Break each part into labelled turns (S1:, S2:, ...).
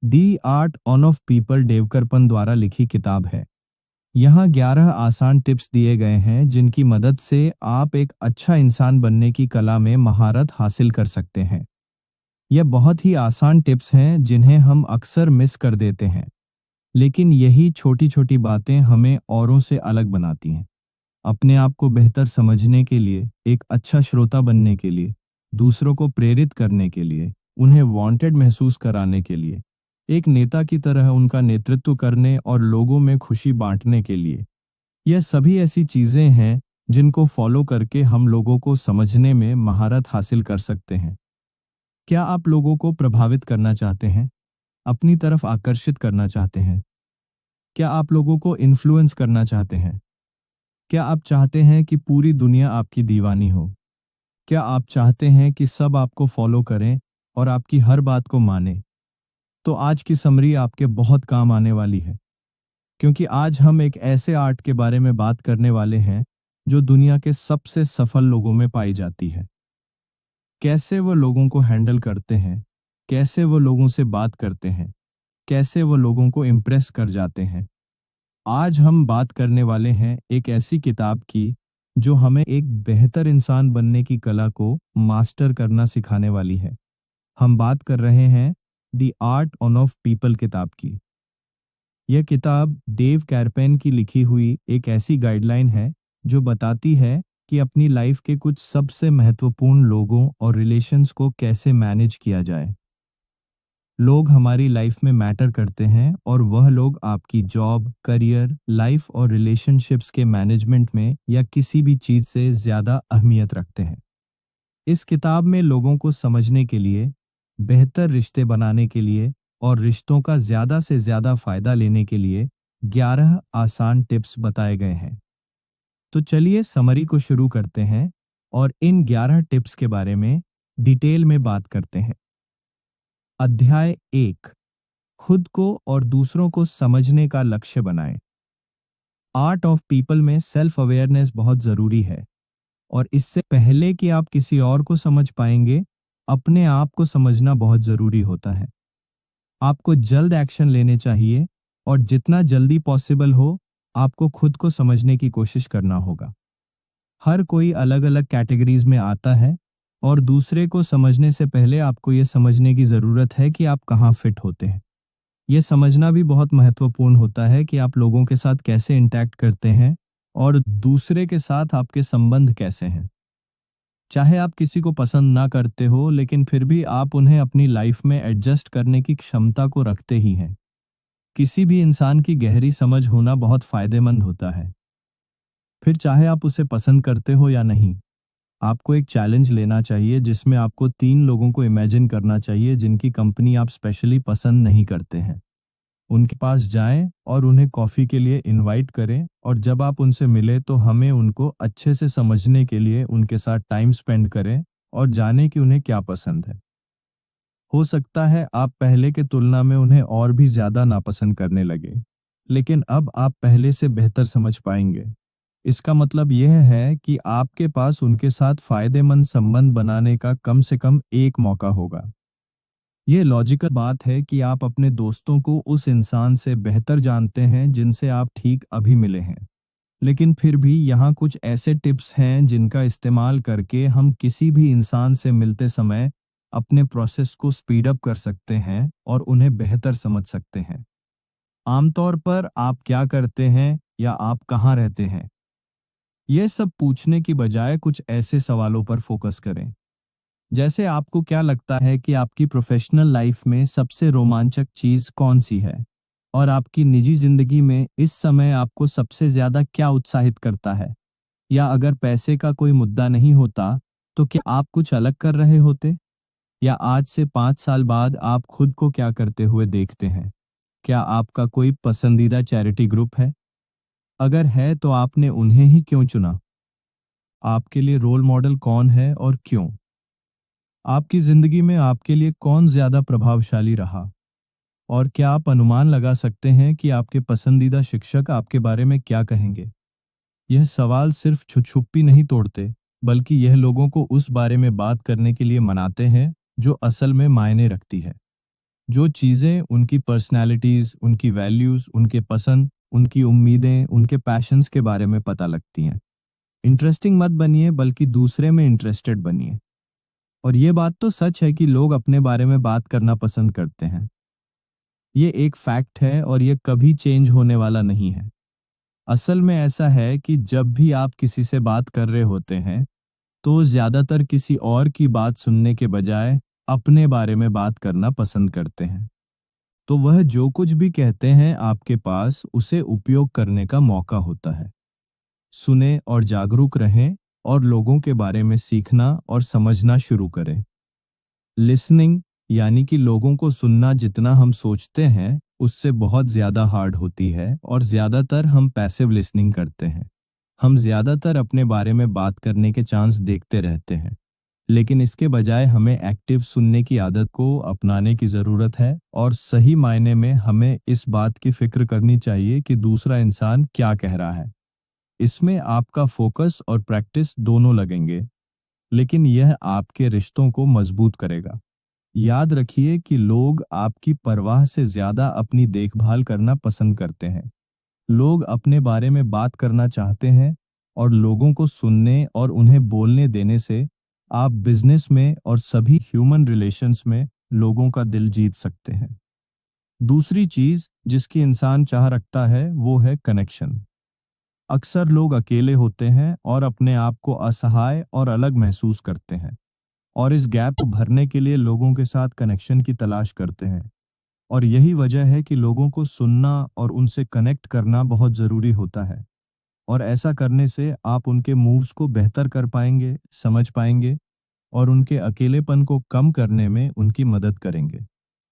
S1: The art of people डेवकरपन द्वारा लिखी किताब है। यहाँ 11 आसान टिप्स दिए गए हैं जिनकी मदद से आप एक अच्छा इंसान बनने की कला में महारत हासिल कर सकते हैं। यह बहुत ही आसान टिप्स हैं जिन्हें हम अक्सर मिस कर देते हैं, लेकिन यही छोटी छोटी बातें हमें औरों से अलग बनाती हैं। अपने आप को बेहतर समझने के लिए, एक अच्छा श्रोता बनने के लिए, दूसरों को प्रेरित करने के लिए, उन्हें वांटेड महसूस कराने के लिए, एक नेता की तरह उनका नेतृत्व करने और लोगों में खुशी बांटने के लिए। यह सभी ऐसी चीजें हैं जिनको फॉलो करके हम लोगों को समझने में महारत हासिल कर सकते हैं। क्या आप लोगों को प्रभावित करना चाहते हैं? अपनी तरफ आकर्षित करना चाहते हैं? क्या आप लोगों को इन्फ्लुएंस करना चाहते हैं? क्या आप चाहते हैं कि पूरी दुनिया आपकी दीवानी हो? क्या आप चाहते हैं कि सब आपको फॉलो करें और आपकी हर बात को माने? तो आज की समरी आपके बहुत काम आने वाली है, क्योंकि आज हम एक ऐसे आर्ट के बारे में बात करने वाले हैं जो दुनिया के सबसे सफल लोगों में पाई जाती है। कैसे वो लोगों को हैंडल करते हैं, कैसे वो लोगों से बात करते हैं, कैसे वो लोगों को इम्प्रेस कर जाते हैं। आज हम बात करने वाले हैं एक ऐसी किताब की जो हमें एक बेहतर इंसान बनने की कला को मास्टर करना सिखाने वाली है। हम बात कर रहे हैं द आर्ट ऑफ पीपल किताब की। यह किताब डेव कैरपेन की लिखी हुई एक ऐसी गाइडलाइन है जो बताती है कि अपनी लाइफ के कुछ सबसे महत्वपूर्ण लोगों और रिलेशंस को कैसे मैनेज किया जाए। लोग हमारी लाइफ में मैटर करते हैं और वह लोग आपकी जॉब, करियर, लाइफ और रिलेशनशिप्स के मैनेजमेंट में या किसी भी चीज से ज्यादा अहमियत रखते हैं। इस किताब में लोगों को समझने के लिए, बेहतर रिश्ते बनाने के लिए और रिश्तों का ज्यादा से ज्यादा फायदा लेने के लिए 11 आसान टिप्स बताए गए हैं। तो चलिए समरी को शुरू करते हैं और इन 11 टिप्स के बारे में डिटेल में बात करते हैं। अध्याय 1, खुद को और दूसरों को समझने का लक्ष्य बनाएं। आर्ट ऑफ पीपल में सेल्फ अवेयरनेस बहुत जरूरी है, और इससे पहले कि आप किसी और को समझ पाएंगे, अपने आप को समझना बहुत जरूरी होता है। आपको जल्द एक्शन लेने चाहिए और जितना जल्दी पॉसिबल हो आपको खुद को समझने की कोशिश करना होगा। हर कोई अलग अलग कैटेगरीज में आता है और दूसरे को समझने से पहले आपको यह समझने की ज़रूरत है कि आप कहाँ फिट होते हैं। यह समझना भी बहुत महत्वपूर्ण होता है कि आप लोगों के साथ कैसे इंटैक्ट करते हैं और दूसरे के साथ आपके संबंध कैसे हैं। चाहे आप किसी को पसंद ना करते हो, लेकिन फिर भी आप उन्हें अपनी लाइफ में एडजस्ट करने की क्षमता को रखते ही हैं। किसी भी इंसान की गहरी समझ होना बहुत फायदेमंद होता है। फिर चाहे आप उसे पसंद करते हो या नहीं, आपको एक चैलेंज लेना चाहिए जिसमें आपको 3 लोगों को इमेजिन करना चाहिए जिनकी कंपनी आप स्पेशली पसंद नहीं करते हैं। उनके पास जाएं और उन्हें कॉफ़ी के लिए इनवाइट करें, और जब आप उनसे मिले तो हमें उनको अच्छे से समझने के लिए उनके साथ टाइम स्पेंड करें और जानें कि उन्हें क्या पसंद है। हो सकता है आप पहले के तुलना में उन्हें और भी ज़्यादा नापसंद करने लगे, लेकिन अब आप पहले से बेहतर समझ पाएंगे। इसका मतलब यह है कि आपके पास उनके साथ फायदेमंद संबंध बनाने का कम से कम एक मौका होगा। यह लॉजिकल बात है कि आप अपने दोस्तों को उस इंसान से बेहतर जानते हैं जिनसे आप ठीक अभी मिले हैं, लेकिन फिर भी यहाँ कुछ ऐसे टिप्स हैं जिनका इस्तेमाल करके हम किसी भी इंसान से मिलते समय अपने प्रोसेस को स्पीड अप कर सकते हैं और उन्हें बेहतर समझ सकते हैं। आमतौर पर आप क्या करते हैं या आप कहाँ रहते हैं, यह सब पूछने की बजाय कुछ ऐसे सवालों पर फोकस करें, जैसे आपको क्या लगता है कि आपकी प्रोफेशनल लाइफ में सबसे रोमांचक चीज कौन सी है, और आपकी निजी जिंदगी में इस समय आपको सबसे ज्यादा क्या उत्साहित करता है। या अगर पैसे का कोई मुद्दा नहीं होता तो क्या आप कुछ अलग कर रहे होते। या आज से 5 साल बाद आप खुद को क्या करते हुए देखते हैं। क्या आपका कोई पसंदीदा चैरिटी ग्रुप है? अगर है तो आपने उन्हें ही क्यों चुना? आपके लिए रोल मॉडल कौन है और क्यों? आपकी जिंदगी में आपके लिए कौन ज्यादा प्रभावशाली रहा? और क्या आप अनुमान लगा सकते हैं कि आपके पसंदीदा शिक्षक आपके बारे में क्या कहेंगे? यह सवाल सिर्फ छुछुप्पी नहीं तोड़ते, बल्कि यह लोगों को उस बारे में बात करने के लिए मनाते हैं जो असल में मायने रखती है। जो चीज़ें उनकी पर्सनैलिटीज़, उनकी वैल्यूज़, उनके पसंद, उनकी उम्मीदें, उनके पैशंस के बारे में पता लगती हैं। इंटरेस्टिंग मत बनिए बल्कि दूसरे में इंटरेस्टेड बनिए। और ये बात तो सच है कि लोग अपने बारे में बात करना पसंद करते हैं। ये एक फैक्ट है और ये कभी चेंज होने वाला नहीं है। असल में ऐसा है कि जब भी आप किसी से बात कर रहे होते हैं, तो ज़्यादातर किसी और की बात सुनने के बजाय अपने बारे में बात करना पसंद करते हैं। तो वह जो कुछ भी कहते हैं आपके पास उसे उपयोग करने का मौका होता है। सुने और जागरूक रहें और लोगों के बारे में सीखना और समझना शुरू करें। लिसनिंग यानी कि लोगों को सुनना जितना हम सोचते हैं उससे बहुत ज़्यादा हार्ड होती है और ज़्यादातर हम पैसिव लिसनिंग करते हैं। हम ज़्यादातर अपने बारे में बात करने के चांस देखते रहते हैं, लेकिन इसके बजाय हमें एक्टिव सुनने की आदत को अपनाने की ज़रूरत है और सही मायने में हमें इस बात की फ़िक्र करनी चाहिए कि दूसरा इंसान क्या कह रहा है। इसमें आपका फोकस और प्रैक्टिस दोनों लगेंगे, लेकिन यह आपके रिश्तों को मजबूत करेगा। याद रखिए कि लोग आपकी परवाह से ज़्यादा अपनी देखभाल करना पसंद करते हैं। लोग अपने बारे में बात करना चाहते हैं और लोगों को सुनने और उन्हें बोलने देने से आप बिजनेस में और सभी ह्यूमन रिलेशंस में लोगों का दिल जीत सकते हैं। दूसरी चीज जिसकी इंसान चाह रखता है वो है कनेक्शन। अक्सर लोग अकेले होते हैं और अपने आप को असहाय और अलग महसूस करते हैं और इस गैप को भरने के लिए लोगों के साथ कनेक्शन की तलाश करते हैं। और यही वजह है कि लोगों को सुनना और उनसे कनेक्ट करना बहुत ज़रूरी होता है। और ऐसा करने से आप उनके मूव्स को बेहतर कर पाएंगे, समझ पाएंगे और उनके अकेलेपन को कम करने में उनकी मदद करेंगे।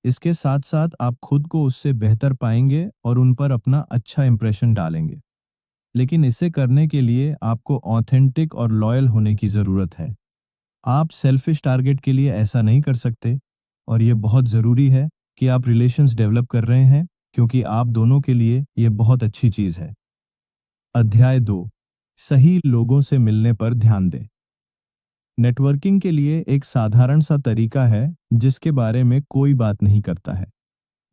S1: इसके साथ साथ आप खुद को उससे बेहतर पाएंगे और उन पर अपना अच्छा इंप्रेशन डालेंगे। लेकिन इसे करने के लिए आपको ऑथेंटिक और लॉयल होने की ज़रूरत है। आप सेल्फिश टारगेट के लिए ऐसा नहीं कर सकते और ये बहुत ज़रूरी है कि आप रिलेशंस डेवलप कर रहे हैं, क्योंकि आप दोनों के लिए ये बहुत अच्छी चीज़ है। अध्याय 2, सही लोगों से मिलने पर ध्यान दें। नेटवर्किंग के लिए एक साधारण सा तरीका है जिसके बारे में कोई बात नहीं करता है।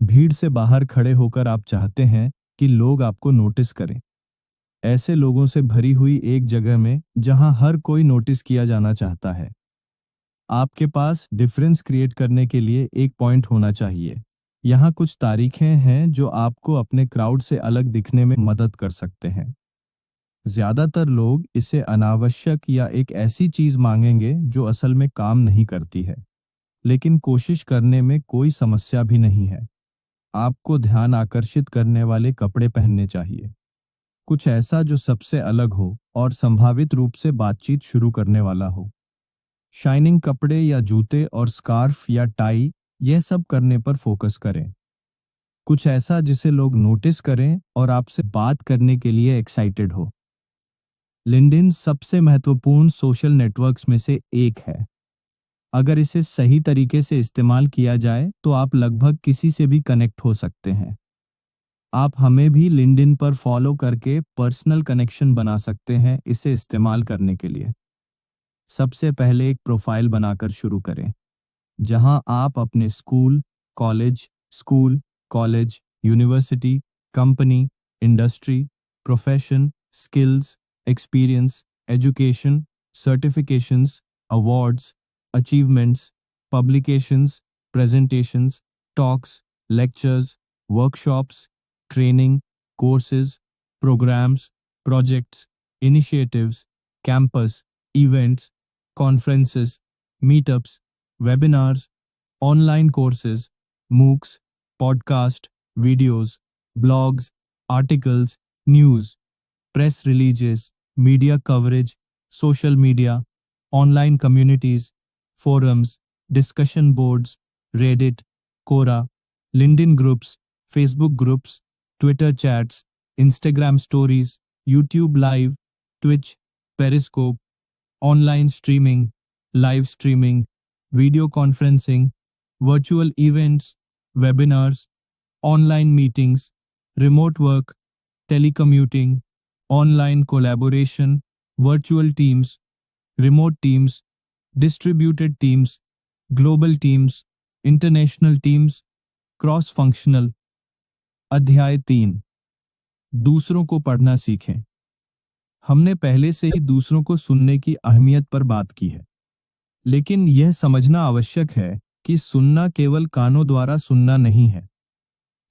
S1: भीड़ से बाहर खड़े होकर आप चाहते हैं कि लोग आपको नोटिस करें। ऐसे लोगों से भरी हुई एक जगह में जहां हर कोई नोटिस किया जाना चाहता है, आपके पास डिफरेंस क्रिएट करने के लिए एक पॉइंट होना चाहिए। यहाँ कुछ तारीखें हैं जो आपको अपने क्राउड से अलग दिखने में मदद कर सकते हैं। ज्यादातर लोग इसे अनावश्यक या एक ऐसी चीज मांगेंगे जो असल में काम नहीं करती है, लेकिन कोशिश करने में कोई समस्या भी नहीं है। आपको ध्यान आकर्षित करने वाले कपड़े पहनने चाहिए, कुछ ऐसा जो सबसे अलग हो और संभावित रूप से बातचीत शुरू करने वाला हो। शाइनिंग कपड़े या जूते और स्कार्फ या टाई, यह सब करने पर फोकस करें। कुछ ऐसा जिसे लोग नोटिस करें और आपसे बात करने के लिए एक्साइटेड हो। लिंक्डइन सबसे महत्वपूर्ण सोशल नेटवर्क्स में से एक है। अगर इसे सही तरीके से इस्तेमाल किया जाए तो आप लगभग किसी से भी कनेक्ट हो सकते हैं। आप हमें भी लिंक्डइन पर फॉलो करके पर्सनल कनेक्शन बना सकते हैं इसे इस्तेमाल करने के लिए। सबसे पहले एक प्रोफाइल बनाकर शुरू करें, जहां आप अपने school, college, university, company, industry, profession, skills, experience, education, certifications, awards, achievements, publications, presentations, talks, lectures, workshops, training, courses, programs, projects, initiatives, campus, events, conferences, meetups, webinars, online courses, MOOCs, podcast, videos, blogs, articles, news, press releases, media coverage, social media, online communities, forums, discussion boards, Reddit, Quora, LinkedIn groups, Facebook groups, Twitter chats, Instagram stories, YouTube Live, Twitch, Periscope, online streaming, live streaming, video conferencing, virtual events, webinars, online meetings, remote work, telecommuting, online collaboration, virtual teams, remote teams, distributed teams, global teams, international teams, cross functional. अध्याय 3। दूसरों को पढ़ना सीखें। हमने पहले से ही दूसरों को सुनने की अहमियत पर बात की है, लेकिन यह समझना आवश्यक है कि सुनना केवल कानों द्वारा सुनना नहीं है।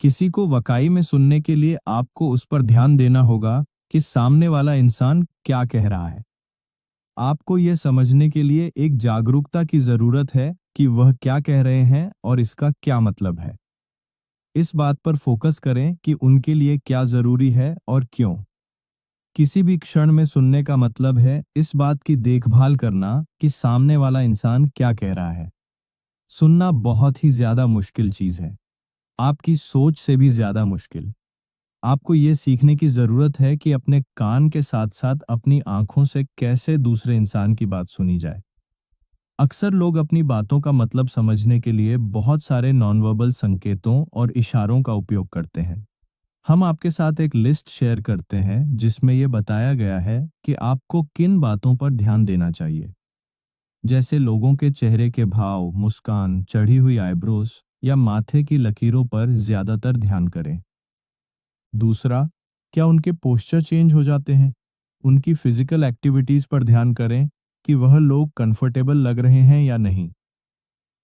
S1: किसी को वाकई में सुनने के लिए आपको उस पर ध्यान देना होगा कि सामने वाला इंसान क्या कह रहा है। आपको यह समझने के लिए एक जागरूकता की जरूरत है कि वह क्या कह रहे हैं और इसका क्या मतलब है। इस बात पर फोकस करें कि उनके लिए क्या जरूरी है और क्यों। किसी भी क्षण में सुनने का मतलब है इस बात की देखभाल करना कि सामने वाला इंसान क्या कह रहा है। सुनना बहुत ही ज्यादा मुश्किल चीज है, आपकी सोच से भी ज्यादा मुश्किल। आपको ये सीखने की जरूरत है कि अपने कान के साथ साथ अपनी आंखों से कैसे दूसरे इंसान की बात सुनी जाए। अक्सर लोग अपनी बातों का मतलब समझने के लिए बहुत सारे नॉनवर्बल संकेतों और इशारों का उपयोग करते हैं। हम आपके साथ एक लिस्ट शेयर करते हैं जिसमें यह बताया गया है कि आपको किन बातों पर ध्यान देना चाहिए, जैसे लोगों के चेहरे के भाव, मुस्कान, चढ़ी हुई आईब्रोज या माथे की लकीरों पर ज्यादातर ध्यान करें। दूसरा, क्या उनके पोस्चर चेंज हो जाते हैं? उनकी फिजिकल एक्टिविटीज पर ध्यान करें कि वह लोग कंफर्टेबल लग रहे हैं या नहीं।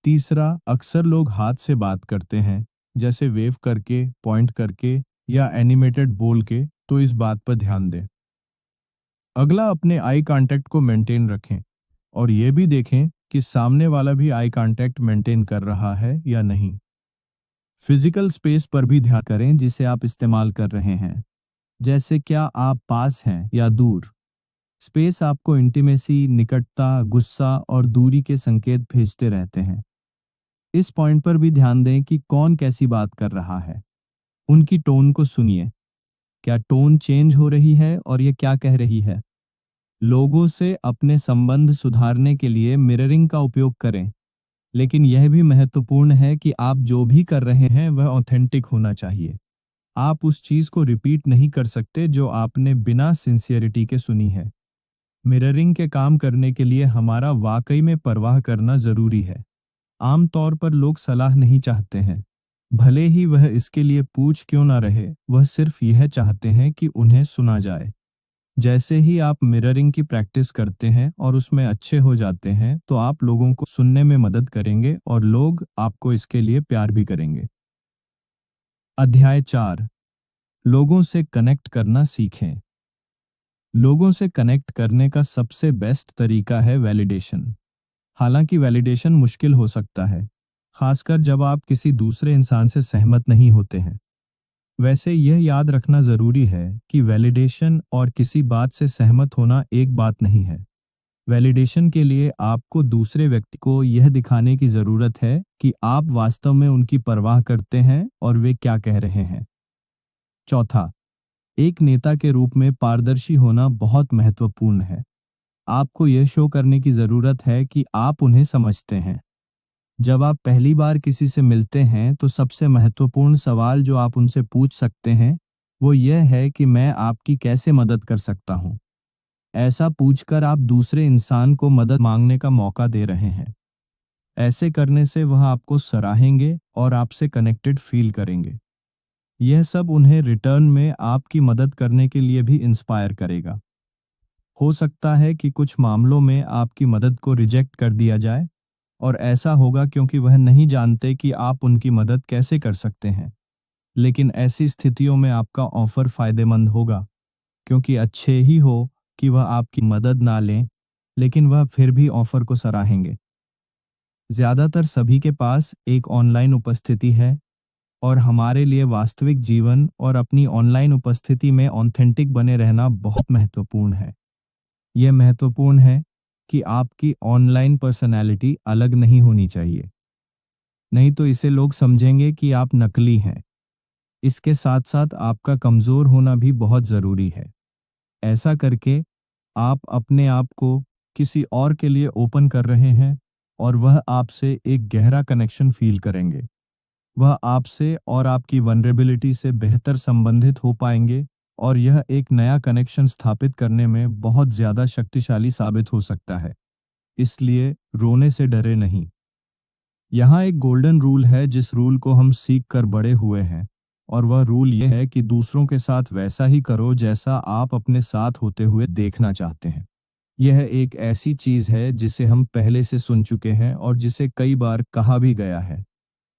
S1: तीसरा, अक्सर लोग हाथ से बात करते हैं, जैसे वेव करके, पॉइंट करके या एनिमेटेड बोल के, तो इस बात पर ध्यान दें। अगला, अपने आई कांटेक्ट को मेंटेन रखें और यह भी देखें कि सामने वाला भी आई कांटेक्ट मेंटेन कर रहा है या नहीं। फिजिकल स्पेस पर भी ध्यान करें जिसे आप इस्तेमाल कर रहे हैं, जैसे क्या आप पास हैं या दूर। स्पेस आपको इंटीमेसी, निकटता, गुस्सा और दूरी के संकेत भेजते रहते हैं। इस पॉइंट पर भी ध्यान दें कि कौन कैसी बात कर रहा है। उनकी टोन को सुनिए, क्या टोन चेंज हो रही है और ये क्या कह रही है। लोगों से अपने संबंध सुधारने के लिए मिररिंग का उपयोग करें, लेकिन यह भी महत्वपूर्ण है कि आप जो भी कर रहे हैं वह ऑथेंटिक होना चाहिए। आप उस चीज को रिपीट नहीं कर सकते जो आपने बिना सिंसियरिटी के सुनी है। मिररिंग के काम करने के लिए हमारा वाकई में परवाह करना जरूरी है। आमतौर पर लोग सलाह नहीं चाहते हैं, भले ही वह इसके लिए पूछ क्यों ना रहे, वह सिर्फ यह चाहते हैं कि उन्हें सुना जाए। जैसे ही आप मिररिंग की प्रैक्टिस करते हैं और उसमें अच्छे हो जाते हैं, तो आप लोगों को सुनने में मदद करेंगे और लोग आपको इसके लिए प्यार भी करेंगे। अध्याय 4। लोगों से कनेक्ट करना सीखें। लोगों से कनेक्ट करने का सबसे बेस्ट तरीका है वैलिडेशन। हालांकि वैलिडेशन मुश्किल हो सकता है, खासकर जब आप किसी दूसरे इंसान से सहमत नहीं होते हैं। वैसे यह याद रखना जरूरी है कि वैलिडेशन और किसी बात से सहमत होना एक बात नहीं है। वैलिडेशन के लिए आपको दूसरे व्यक्ति को यह दिखाने की जरूरत है कि आप वास्तव में उनकी परवाह करते हैं और वे क्या कह रहे हैं। चौथा, एक नेता के रूप में पारदर्शी होना बहुत महत्वपूर्ण है। आपको यह शो करने की जरूरत है कि आप उन्हें समझते हैं। जब आप पहली बार किसी से मिलते हैं तो सबसे महत्वपूर्ण सवाल जो आप उनसे पूछ सकते हैं वो यह है कि मैं आपकी कैसे मदद कर सकता हूं। ऐसा पूछकर आप दूसरे इंसान को मदद मांगने का मौका दे रहे हैं। ऐसे करने से वह आपको सराहेंगे और आपसे कनेक्टेड फील करेंगे। यह सब उन्हें रिटर्न में आपकी मदद करने के लिए भी इंस्पायर करेगा। हो सकता है कि कुछ मामलों में आपकी मदद को रिजेक्ट कर दिया जाए, और ऐसा होगा क्योंकि वह नहीं जानते कि आप उनकी मदद कैसे कर सकते हैं। लेकिन ऐसी स्थितियों में आपका ऑफर फायदेमंद होगा, क्योंकि अच्छे ही हो कि वह आपकी मदद ना लें, लेकिन वह फिर भी ऑफर को सराहेंगे। ज्यादातर सभी के पास एक ऑनलाइन उपस्थिति है, और हमारे लिए वास्तविक जीवन और अपनी ऑनलाइन उपस्थिति में ऑथेंटिक बने रहना बहुत महत्वपूर्ण है। यह महत्वपूर्ण है कि आपकी ऑनलाइन पर्सनैलिटी अलग नहीं होनी चाहिए, नहीं तो इसे लोग समझेंगे कि आप नकली हैं। इसके साथ साथ आपका कमजोर होना भी बहुत जरूरी है। ऐसा करके आप अपने आप को किसी और के लिए ओपन कर रहे हैं और वह आपसे एक गहरा कनेक्शन फील करेंगे। वह आपसे और आपकी वनरेबिलिटी से बेहतर संबंधित हो पाएंगे, और यह एक नया कनेक्शन स्थापित करने में बहुत ज्यादा शक्तिशाली साबित हो सकता है। इसलिए रोने से डरे नहीं। यहाँ एक गोल्डन रूल है जिस रूल को हम सीख कर बड़े हुए हैं, और वह रूल ये है कि दूसरों के साथ वैसा ही करो जैसा आप अपने साथ होते हुए देखना चाहते हैं। यह एक ऐसी चीज है जिसे हम पहले से सुन चुके हैं और जिसे कई बार कहा भी गया है,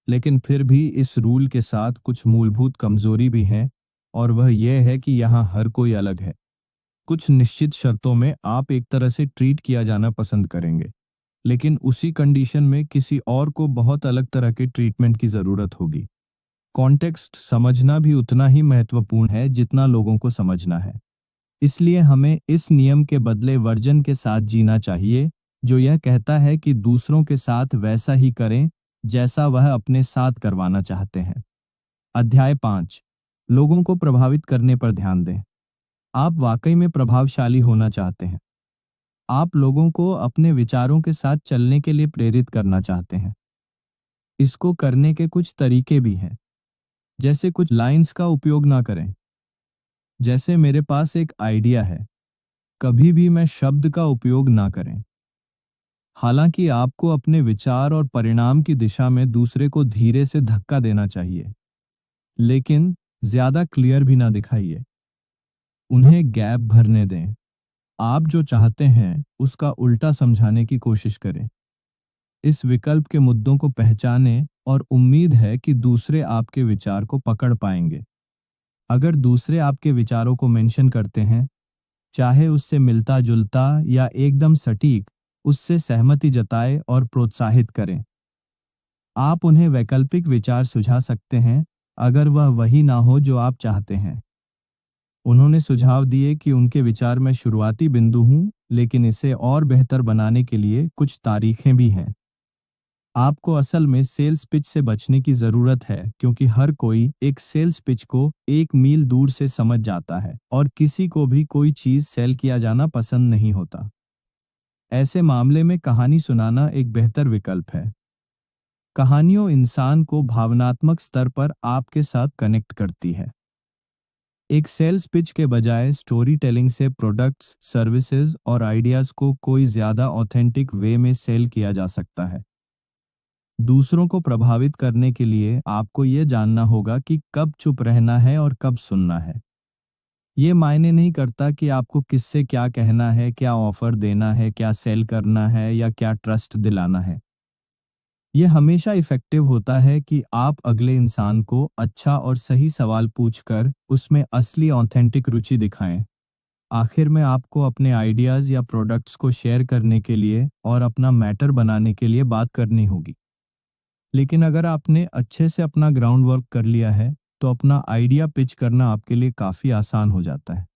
S1: लेकिन फिर भी इस रूल के साथ कुछ मूलभूत कमजोरी भी हैं, और वह यह है कि यहाँ हर कोई अलग है। कुछ निश्चित शर्तों में आप एक तरह से ट्रीट किया जाना पसंद करेंगे, लेकिन उसी कंडीशन में किसी और को बहुत अलग तरह के ट्रीटमेंट की जरूरत होगी। कॉन्टेक्स्ट समझना भी उतना ही महत्वपूर्ण है जितना लोगों को समझना है। इसलिए हमें इस नियम के बदले वर्जन के साथ जीना चाहिए, जो यह कहता है कि दूसरों के साथ वैसा ही करें जैसा वह अपने साथ करवाना चाहते हैं। अध्याय 5, लोगों को प्रभावित करने पर ध्यान दें। आप वाकई में प्रभावशाली होना चाहते हैं। आप लोगों को अपने विचारों के साथ चलने के लिए प्रेरित करना चाहते हैं। इसको करने के कुछ तरीके भी हैं, जैसे कुछ लाइंस का उपयोग ना करें। जैसे मेरे पास एक आइडिया है, कभी भी मैं शब्द का उपयोग ना करें। हालांकि आपको अपने विचार और परिणाम की दिशा में दूसरे को धीरे से धक्का देना चाहिए, लेकिन ज्यादा क्लियर भी ना दिखाइए। उन्हें गैप भरने दें। आप जो चाहते हैं उसका उल्टा समझाने की कोशिश करें। इस विकल्प के मुद्दों को पहचानें और उम्मीद है कि दूसरे आपके विचार को पकड़ पाएंगे। अगर दूसरे आपके विचारों को मेंशन करते हैं, चाहे उससे मिलता जुलता या एकदम सटीक, उससे सहमति जताएं और प्रोत्साहित करें। आप उन्हें वैकल्पिक विचार सुझा सकते हैं अगर वह वही ना हो जो आप चाहते हैं। उन्होंने सुझाव दिए कि उनके विचार में शुरुआती बिंदु हूं, लेकिन इसे और बेहतर बनाने के लिए कुछ तारीखें भी हैं। आपको असल में सेल्स पिच से बचने की जरूरत है, क्योंकि हर कोई एक सेल्स पिच को एक मील दूर से समझ जाता है और किसी को भी कोई चीज सेल किया जाना पसंद नहीं होता। ऐसे मामले में कहानी सुनाना एक बेहतर विकल्प है। कहानियों इंसान को भावनात्मक स्तर पर आपके साथ कनेक्ट करती है। एक सेल्स पिच के बजाय स्टोरी टेलिंग से प्रोडक्ट्स, सर्विसेज और आइडियाज को कोई ज्यादा ऑथेंटिक वे में सेल किया जा सकता है। दूसरों को प्रभावित करने के लिए आपको यह जानना होगा कि कब चुप रहना है और कब सुनना है। ये मायने नहीं करता कि आपको किससे क्या कहना है, क्या ऑफर देना है, क्या सेल करना है या क्या ट्रस्ट दिलाना है। यह हमेशा इफेक्टिव होता है कि आप अगले इंसान को अच्छा और सही सवाल पूछकर उसमें असली ऑथेंटिक रुचि दिखाएं। आखिर में आपको अपने आइडियाज या प्रोडक्ट्स को शेयर करने के लिए और अपना मैटर बनाने के लिए बात करनी होगी। लेकिन अगर आपने अच्छे से अपना ग्राउंड वर्क कर लिया है, तो अपना आइडिया पिच करना आपके लिए काफी आसान हो जाता है।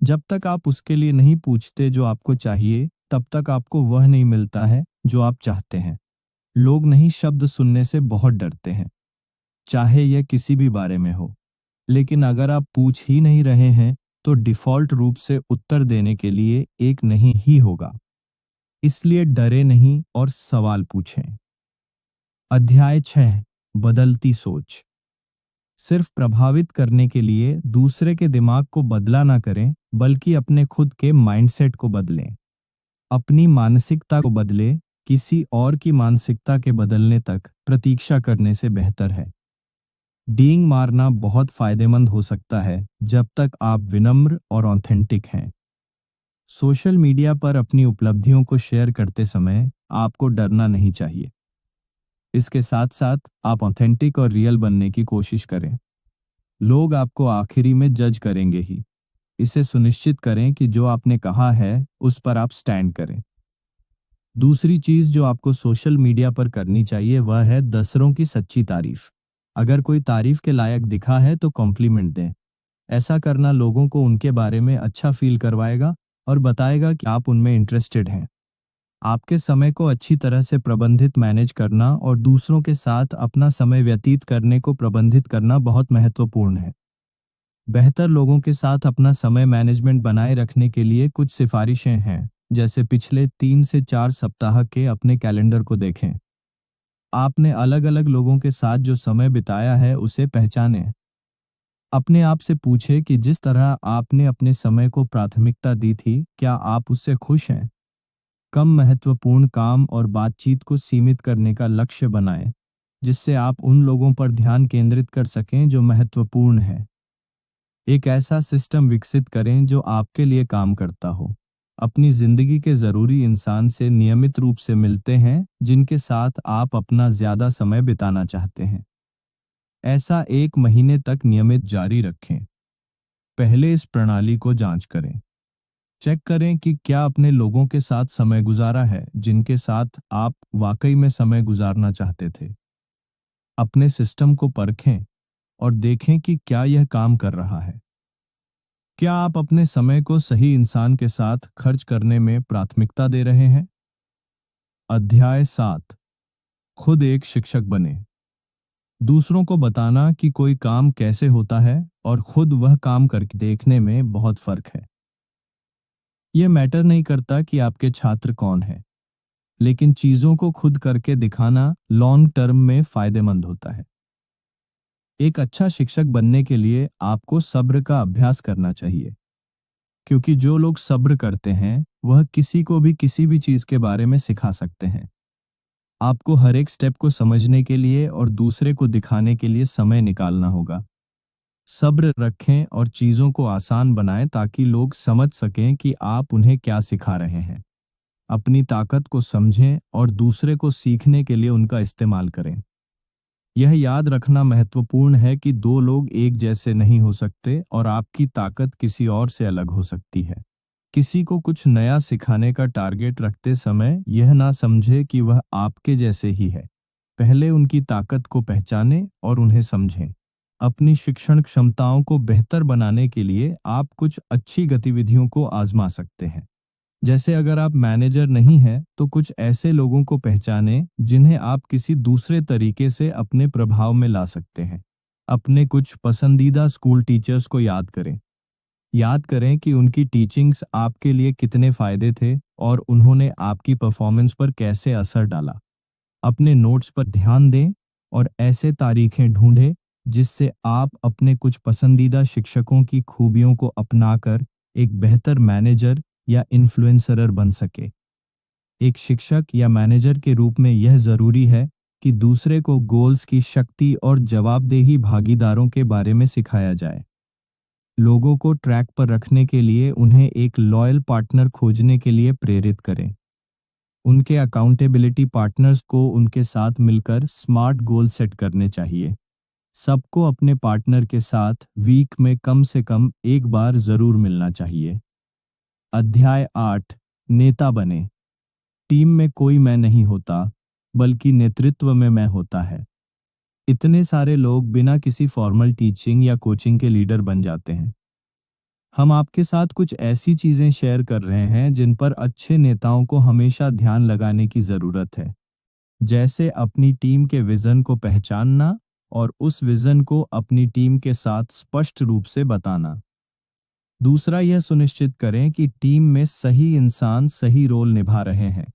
S1: जब तक आप उसके लिए नहीं पूछते जो आपको चाहिए, तब तक आपको वह नहीं मिलता है जो आप चाहते हैं। लोग नहीं शब्द सुनने से बहुत डरते हैं, चाहे यह किसी भी बारे में हो। लेकिन अगर आप पूछ ही नहीं रहे हैं, तो डिफ़ॉल्ट रूप से उत्तर देने के लिए एक नहीं ही होगा। इसलिए डरे नहीं और सवाल पूछें। अध्याय 6, बदलती सोच। सिर्फ प्रभावित करने के लिए दूसरे के दिमाग को बदला ना करें, बल्कि अपने खुद के माइंडसेट को बदलें। अपनी मानसिकता को बदले, किसी और की मानसिकता के बदलने तक प्रतीक्षा करने से बेहतर है। डींग मारना बहुत फायदेमंद हो सकता है जब तक आप विनम्र और ऑथेंटिक हैं। सोशल मीडिया पर अपनी उपलब्धियों को शेयर करते समय आपको डरना नहीं चाहिए। इसके साथ साथ आप ऑथेंटिक और रियल बनने की कोशिश करें। लोग आपको आखिरी में जज करेंगे ही। इसे सुनिश्चित करें कि जो आपने कहा है उस पर आप स्टैंड करें। दूसरी चीज जो आपको सोशल मीडिया पर करनी चाहिए वह है दूसरों की सच्ची तारीफ। अगर कोई तारीफ के लायक दिखा है तो कॉम्प्लीमेंट दें। ऐसा करना लोगों को उनके बारे में अच्छा फील करवाएगा और बताएगा कि आप उनमें इंटरेस्टेड हैं। आपके समय को अच्छी तरह से प्रबंधित मैनेज करना और दूसरों के साथ अपना समय व्यतीत करने को प्रबंधित करना बहुत महत्वपूर्ण है। बेहतर लोगों के साथ अपना समय मैनेजमेंट बनाए रखने के लिए कुछ सिफारिशें हैं, जैसे पिछले 3 से 4 सप्ताह के अपने कैलेंडर को देखें। आपने अलग-अलग लोगों के साथ जो समय बिताया है उसे पहचानें। अपने आप से पूछें कि जिस तरह आपने अपने समय को प्राथमिकता दी थी, क्या आप उससे खुश हैं? कम महत्वपूर्ण काम और बातचीत को सीमित करने का लक्ष्य बनाएं, जिससे आप उन लोगों पर ध्यान केंद्रित कर सकें जो महत्वपूर्ण है। एक ऐसा सिस्टम विकसित करें जो आपके लिए काम करता हो। अपनी जिंदगी के जरूरी इंसान से नियमित रूप से मिलते हैं जिनके साथ आप अपना ज्यादा समय बिताना चाहते हैं। ऐसा 1 महीने तक नियमित जारी रखें। पहले इस प्रणाली को जांच करें। चेक करें कि क्या अपने लोगों के साथ समय गुजारा है जिनके साथ आप वाकई में समय गुजारना चाहते थे। अपने सिस्टम को परखें और देखें कि क्या यह काम कर रहा है। क्या आप अपने समय को सही इंसान के साथ खर्च करने में प्राथमिकता दे रहे हैं? अध्याय 7। खुद एक शिक्षक बने। दूसरों को बताना कि कोई काम कैसे होता है और खुद वह काम करके देखने में बहुत फर्क है। यह मैटर नहीं करता कि आपके छात्र कौन हैं, लेकिन चीजों को खुद करके दिखाना लॉन्ग टर्म में फायदेमंद होता है। एक अच्छा शिक्षक बनने के लिए आपको सब्र का अभ्यास करना चाहिए, क्योंकि जो लोग सब्र करते हैं वह किसी को भी किसी भी चीज के बारे में सिखा सकते हैं। आपको हर एक स्टेप को समझने के लिए और दूसरे को दिखाने के लिए समय निकालना होगा। सब्र रखें और चीजों को आसान बनाएं ताकि लोग समझ सकें कि आप उन्हें क्या सिखा रहे हैं। अपनी ताकत को समझें और दूसरे को सीखने के लिए उनका इस्तेमाल करें। यह याद रखना महत्वपूर्ण है कि दो लोग एक जैसे नहीं हो सकते और आपकी ताकत किसी और से अलग हो सकती है। किसी को कुछ नया सिखाने का टारगेट रखते समय यह ना समझे कि वह आपके जैसे ही है। पहले उनकी ताकत को पहचानें और उन्हें समझें। अपनी शिक्षण क्षमताओं को बेहतर बनाने के लिए आप कुछ अच्छी गतिविधियों को आजमा सकते हैं। जैसे अगर आप मैनेजर नहीं हैं तो कुछ ऐसे लोगों को पहचानें जिन्हें आप किसी दूसरे तरीके से अपने प्रभाव में ला सकते हैं। अपने कुछ पसंदीदा स्कूल टीचर्स को याद करें। याद करें कि उनकी टीचिंग्स आपके लिए कितने फायदे थे और उन्होंने आपकी परफॉर्मेंस पर कैसे असर डाला। अपने नोट्स पर ध्यान दें और ऐसे तारीखें ढूंढें जिससे आप अपने कुछ पसंदीदा शिक्षकों की खूबियों को अपनाकर एक बेहतर मैनेजर या इन्फ्लुएंसर बन सके। एक शिक्षक या मैनेजर के रूप में यह जरूरी है कि दूसरे को गोल्स की शक्ति और जवाबदेही भागीदारों के बारे में सिखाया जाए। लोगों को ट्रैक पर रखने के लिए उन्हें एक लॉयल पार्टनर खोजने के लिए प्रेरित करें। उनके अकाउंटेबिलिटी पार्टनर्स को उनके साथ मिलकर स्मार्ट गोल सेट करने चाहिए। सबको अपने पार्टनर के साथ वीक में कम से कम एक बार जरूर मिलना चाहिए। अध्याय 8। नेता बने। टीम में कोई मैं नहीं होता, बल्कि नेतृत्व में मैं होता है। इतने सारे लोग बिना किसी फॉर्मल टीचिंग या कोचिंग के लीडर बन जाते हैं। हम आपके साथ कुछ ऐसी चीजें शेयर कर रहे हैं जिन पर अच्छे नेताओं को हमेशा ध्यान लगाने की जरूरत है, जैसे अपनी टीम के विजन को पहचानना और उस विजन को अपनी टीम के साथ स्पष्ट रूप से बताना। दूसरा, यह सुनिश्चित करें कि टीम में सही इंसान सही रोल निभा रहे हैं।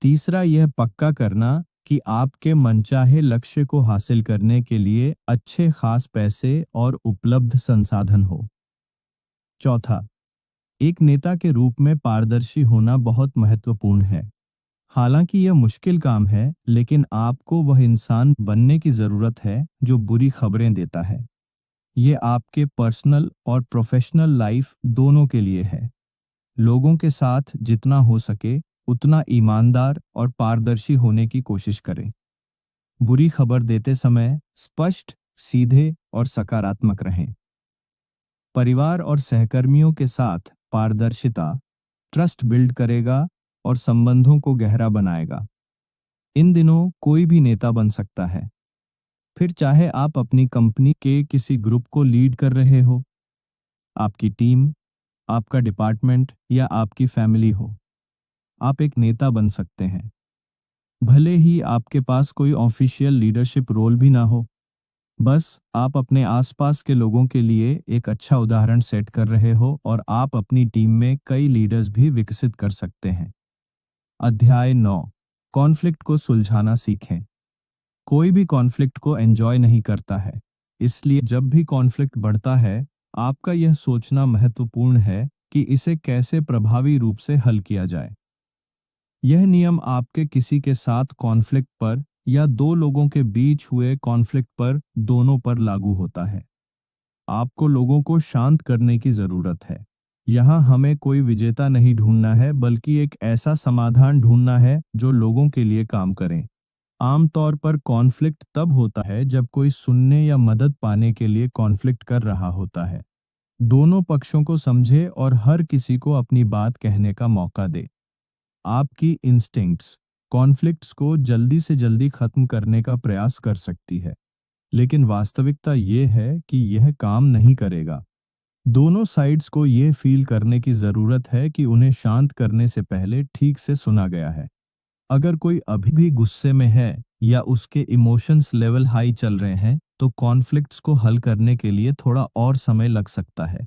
S1: तीसरा, यह पक्का करना कि आपके मनचाहे लक्ष्य को हासिल करने के लिए अच्छे खास पैसे और उपलब्ध संसाधन हो। चौथा, एक नेता के रूप में पारदर्शी होना बहुत महत्वपूर्ण है। हालांकि यह मुश्किल काम है, लेकिन आपको वह इंसान बनने की जरूरत है जो बुरी खबरें देता है। ये आपके पर्सनल और प्रोफेशनल लाइफ दोनों के लिए है। लोगों के साथ जितना हो सके उतना ईमानदार और पारदर्शी होने की कोशिश करें। बुरी खबर देते समय स्पष्ट, सीधे और सकारात्मक रहें। परिवार और सहकर्मियों के साथ पारदर्शिता ट्रस्ट बिल्ड करेगा और संबंधों को गहरा बनाएगा। इन दिनों कोई भी नेता बन सकता है, फिर चाहे आप अपनी कंपनी के किसी ग्रुप को लीड कर रहे हो, आपकी टीम, आपका डिपार्टमेंट या आपकी फैमिली हो। आप एक नेता बन सकते हैं, भले ही आपके पास कोई ऑफिशियल लीडरशिप रोल भी ना हो। बस आप अपने आसपास के लोगों के लिए एक अच्छा उदाहरण सेट कर रहे हो और आप अपनी टीम में कई लीडर्स भी विकसित कर सकते हैं। अध्याय 9। कॉन्फ्लिक्ट को सुलझाना सीखें। कोई भी कॉन्फ्लिक्ट को एंजॉय नहीं करता है, इसलिए जब भी कॉन्फ्लिक्ट बढ़ता है, आपका यह सोचना महत्वपूर्ण है कि इसे कैसे प्रभावी रूप से हल किया जाए। यह नियम आपके किसी के साथ कॉन्फ्लिक्ट पर या दो लोगों के बीच हुए कॉन्फ्लिक्ट पर दोनों पर लागू होता है। आपको लोगों को शांत करने की जरूरत है। यहाँ हमें कोई विजेता नहीं ढूंढना है, बल्कि एक ऐसा समाधान ढूंढना है जो लोगों के लिए काम करे। आमतौर पर कॉन्फ्लिक्ट तब होता है जब कोई सुनने या मदद पाने के लिए कॉन्फ्लिक्ट कर रहा होता है। दोनों पक्षों को समझे और हर किसी को अपनी बात कहने का मौका दे। आपकी इंस्टिंक्ट्स कॉन्फ्लिक्ट्स को जल्दी से जल्दी खत्म करने का प्रयास कर सकती है, लेकिन वास्तविकता ये है कि यह काम नहीं करेगा। दोनों साइड्स को यह फील करने की जरूरत है कि उन्हें शांत करने से पहले ठीक से सुना गया है। अगर कोई अभी भी गुस्से में है या उसके इमोशंस लेवल हाई चल रहे हैं, तो कॉन्फ्लिक्ट्स को हल करने के लिए थोड़ा और समय लग सकता है।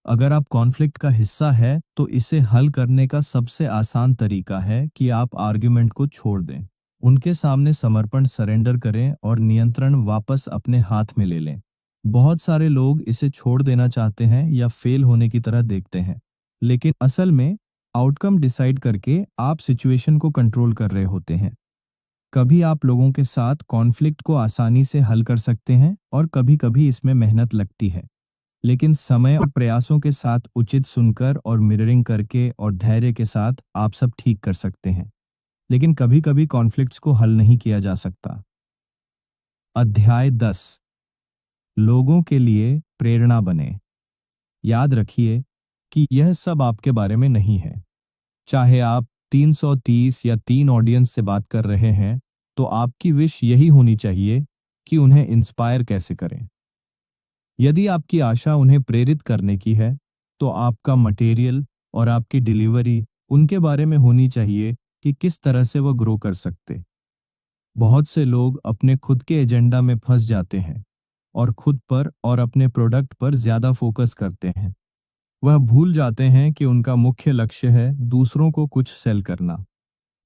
S1: अगर आप कॉन्फ्लिक्ट का हिस्सा है, तो इसे हल करने का सबसे आसान तरीका है कि आप आर्ग्यूमेंट को छोड़ दें। उनके सामने समर्पण सरेंडर करें और नियंत्रण वापस अपने हाथ में ले लें। बहुत सारे लोग इसे छोड़ देना चाहते हैं या फेल होने की तरह देखते हैं, लेकिन असल में आउटकम डिसाइड करके आप सिचुएशन को कंट्रोल कर रहे होते हैं। कभी आप लोगों के साथ कॉन्फ्लिक्ट को आसानी से हल कर सकते हैं और कभी-कभी इसमें मेहनत लगती है। लेकिन समय और प्रयासों के साथ उचित सुनकर और मिररिंग करके और धैर्य के साथ आप सब ठीक कर सकते हैं। लेकिन कभी-कभी कॉन्फ्लिक्ट्स को हल नहीं किया जा सकता। अध्याय 10, लोगों के लिए प्रेरणा बने। याद रखिए कि यह सब आपके बारे में नहीं है। चाहे आप 330 या 3 ऑडियंस से बात कर रहे हैं, तो आपकी विश यही होनी चाहिए कि उन्हें इंस्पायर कैसे करें। यदि आपकी आशा उन्हें प्रेरित करने की है, तो आपका मटेरियल और आपकी डिलीवरी उनके बारे में होनी चाहिए कि किस तरह से वह ग्रो कर सकते। बहुत से लोग अपने खुद के एजेंडा में फंस जाते हैं और खुद पर और अपने प्रोडक्ट पर ज्यादा फोकस करते हैं। वह भूल जाते हैं कि उनका मुख्य लक्ष्य है दूसरों को कुछ सेल करना।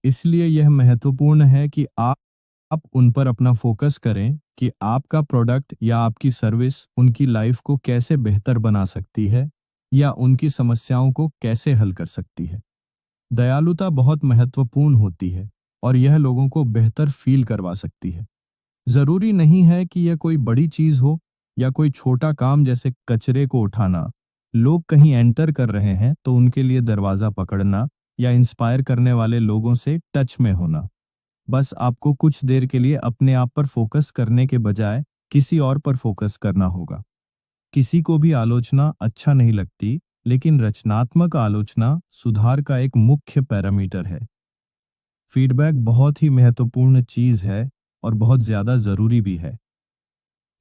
S1: इसलिए यह महत्वपूर्ण है कि आप उन पर अपना फोकस करें कि आपका प्रोडक्ट या आपकी सर्विस उनकी लाइफ को कैसे बेहतर बना सकती है या उनकी समस्याओं को कैसे हल कर सकती है। दयालुता बहुत महत्वपूर्ण होती है और यह लोगों को बेहतर फील करवा सकती है। जरूरी नहीं है कि यह कोई बड़ी चीज हो या कोई छोटा काम जैसे कचरे को उठाना। लोग कहीं एंटर कर रहे हैं तो उनके लिए दरवाजा पकड़ना या इंस्पायर करने वाले लोगों से टच में होना। बस आपको कुछ देर के लिए अपने आप पर फोकस करने के बजाय किसी और पर फोकस करना होगा। किसी को भी आलोचना अच्छा नहीं लगती, लेकिन रचनात्मक आलोचना सुधार का एक मुख्य पैरामीटर है। फीडबैक बहुत ही महत्वपूर्ण चीज है और बहुत ज्यादा जरूरी भी है।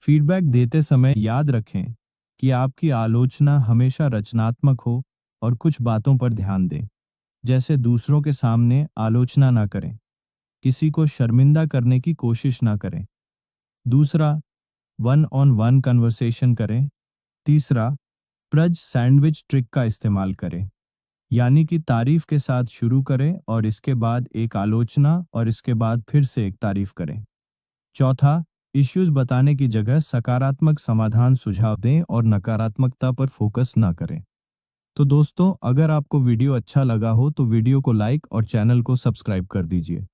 S1: फीडबैक देते समय याद रखें कि आपकी आलोचना हमेशा रचनात्मक हो और कुछ बातों पर ध्यान दें, जैसे दूसरों के सामने आलोचना ना करें, किसी को शर्मिंदा करने की कोशिश ना करें। दूसरा, वन ऑन वन कन्वर्सेशन करें। तीसरा, प्रज सैंडविच ट्रिक का इस्तेमाल करें, यानी कि तारीफ के साथ शुरू करें और इसके बाद एक आलोचना और इसके बाद फिर से एक तारीफ करें। चौथा, इश्यूज बताने की जगह सकारात्मक समाधान सुझाव दें और नकारात्मकता पर फोकस ना करें। तो दोस्तों, अगर आपको वीडियो अच्छा लगा हो तो वीडियो को लाइक और चैनल को सब्सक्राइब कर दीजिए।